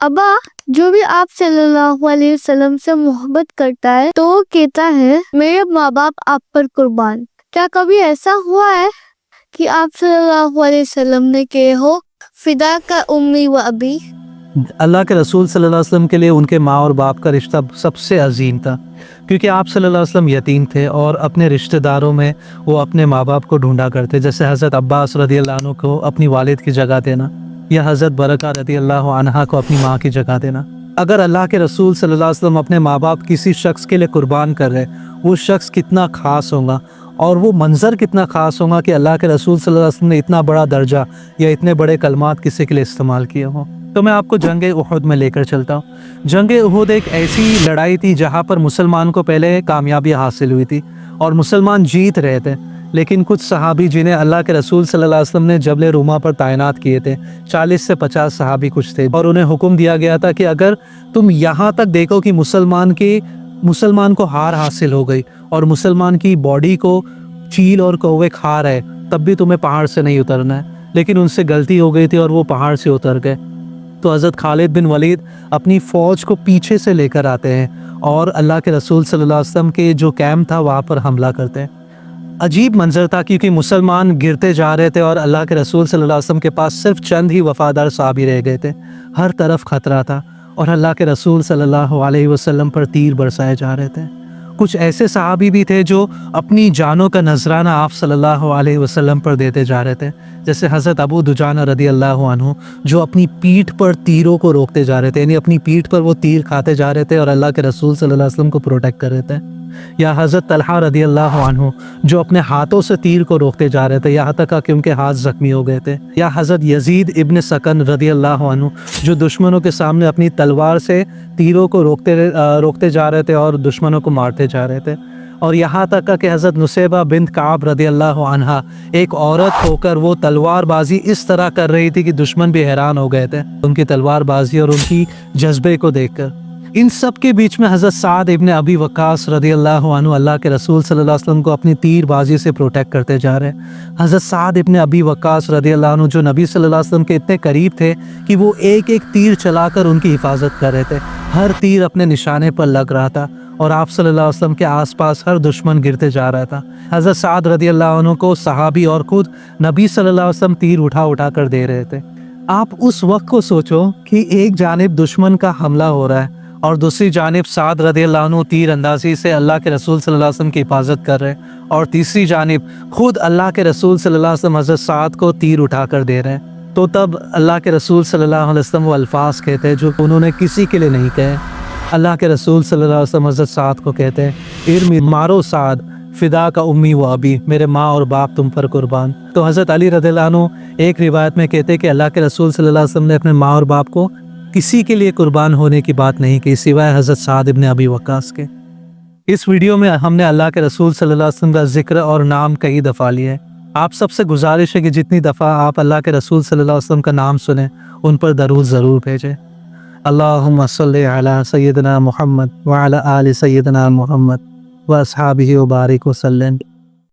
ابا جو بھی آپ صلی اللہ علیہ وسلم سے محبت کرتا ہے تو وہ کہتا ہے میرے ماں باپ آپ پر قربان. کیا کبھی ایسا ہوا ہے کہ آپ صلی اللہ علیہ وسلم نے کہے ہو فدا کا امی و ابی؟ اللہ کے رسول صلی اللہ علیہ وسلم کے لیے ان کے ماں اور باپ کا رشتہ سب سے عظیم تھا، کیونکہ آپ صلی اللہ علیہ وسلم یتیم تھے اور اپنے رشتہ داروں میں وہ اپنے ماں باپ کو ڈھونڈا کرتے، جیسے حضرت عباس رضی اللہ عنہ کو اپنی والد کی جگہ دینا یا حضرت برکہ رضی اللہ عنہا کو اپنی ماں کی جگہ دینا. اگر اللہ کے رسول صلی اللہ علیہ وسلم اپنے ماں باپ کسی شخص کے لیے قربان کر رہے، وہ شخص کتنا خاص ہوگا اور وہ منظر کتنا خاص ہوگا کہ اللہ کے رسول صلی اللہ علیہ وسلم نے اتنا بڑا درجہ یا اتنے بڑے کلمات کسی کے لیے استعمال کیے ہوں. تو میں آپ کو جنگ احد میں لے کر چلتا ہوں. جنگ احد ایک ایسی لڑائی تھی جہاں پر مسلمان کو پہلے کامیابی حاصل ہوئی تھی اور مسلمان جیت رہے تھے، لیکن کچھ صحابی جنہیں اللہ کے رسول صلی اللہ علیہ وسلم نے جبل روما پر تعینات کیے تھے، 40 سے 50 صحابی کچھ تھے، اور انہیں حکم دیا گیا تھا کہ اگر تم یہاں تک دیکھو کہ مسلمان کو ہار حاصل ہو گئی اور مسلمان کی باڈی کو چیل اور کوے کھا رہے، تب بھی تمہیں پہاڑ سے نہیں اترنا ہے. لیکن ان سے غلطی ہو گئی تھی اور وہ پہاڑ سے اتر گئے. تو حضرت خالد بن ولید اپنی فوج کو پیچھے سے لے کر آتے ہیں اور اللہ کے رسول صلی اللہ علیہ وسلم کے جو کیمپ تھا وہاں پر حملہ کرتے ہیں. عجیب منظر تھا، کیونکہ مسلمان گرتے جا رہے تھے اور اللہ کے رسول صلی اللہ علیہ وسلم کے پاس صرف چند ہی وفادار صحابی رہ گئے تھے. ہر طرف خطرہ تھا اور اللہ کے رسول صلی اللہ علیہ وسلم پر تیر برسائے جا رہے تھے. کچھ ایسے صحابی بھی تھے جو اپنی جانوں کا نذرانہ آپ صلی اللہ علیہ وسلم پر دیتے جا رہے تھے، جیسے حضرت ابو دجانہ رضی اللہ عنہ، جو اپنی پیٹھ پر تیروں کو روکتے جا رہے تھے، یعنی اپنی پیٹھ پر وہ تیر کھاتے جا رہے تھے اور اللہ کے رسول صلی اللہ علیہ وسلم کو پروٹیکٹ کر رہے تھے. یا حضرت طلحہ رضی اللہ عنہ جو اپنے ہاتھوں سے تیر کو روکتے جا رہے تھے یہاں تک کہ ان کے ہاتھ زخمی ہو گئے تھے. یا حضرت یزید ابن سکن رضی اللہ عنہ جو دشمنوں کے سامنے اپنی تلوار سے تیروں کو روکتے جا رہے تھے اور دشمنوں کو مارتے جا رہے تھے. اور یہاں تک کہ حضرت نصیبہ بنت کعب رضی اللہ عنہا ایک عورت ہو کر وہ تلوار بازی اس طرح کر رہی تھی کہ دشمن بھی حیران ہو گئے تھے ان کی تلوار بازی اور ان کی جذبے کو دیکھ کر. ان سب کے بیچ میں حضرت سعد ابن ابی وقاص رضی اللہ عنہ اللہ کے رسول صلی اللہ علیہ وسلم کو اپنی تیر بازی سے پروٹیکٹ کرتے جا رہے. حضرت سعد ابن ابی وقاص رضی اللہ عنہ جو نبی صلی اللہ علیہ وسلم کے اتنے قریب تھے کہ وہ ایک ایک تیر چلا کر ان کی حفاظت کر رہے تھے. ہر تیر اپنے نشانے پر لگ رہا تھا اور آپ صلی اللہ علیہ وسلم کے آس پاس ہر دشمن گرتے جا رہا تھا. حضرت سعد رضی اللہ عنہ کو صحابی اور خود نبی صلی اللہ علیہ وسلم تیر اٹھا کر دے رہے تھے. آپ اس وقت کو سوچو کہ ایک جانب دشمن کا حملہ ہو رہا ہے اور دوسری جانب سعد رضی اللہ عنہ تیر اندازی سے اللہ کے رسول صلی اللہ علیہ وسلم کی حفاظت کر رہے ہیں، اور تیسری جانب خود اللہ کے رسول صلی اللہ علیہ وسلم حضرت سعد کو تیر اٹھا کر دے رہے ہیں. تو تب اللہ کے رسول صلی اللہ علیہ وسلم وہ الفاظ کہتے ہیں جو انہوں نے کسی کے لیے نہیں کہے. اللہ کے رسول صلی اللہ علیہ وسلم حضرت سعد کو کہتے ہیں ارمی مارو سعد فدا کا امی و ابی، میرے ماں اور باپ تم پر قربان. تو حضرت علی رضی اللہ عنہ ایک روایت میں کہتے ہیں کہ اللہ کے رسول صلی اللہ علیہ وسلم نے اپنے ماں اور باپ کو کسی کے لیے قربان ہونے کی بات نہیں کی سوائے حضرت سعد ابن ابی وقاص کے. اس ویڈیو میں ہم نے اللہ کے رسول صلی اللہ علیہ وسلم کا ذکر اور نام کئی دفعہ لیا ہے. آپ سب سے گزارش ہے کہ جتنی دفعہ آپ اللہ کے رسول صلی اللہ علیہ وسلم کا نام سنیں ان پر درود ضرور بھیجیں. اللہم صلی علی سیدنا محمد وعلی آل سیدنا محمد واصحابہ وبارک وسلم.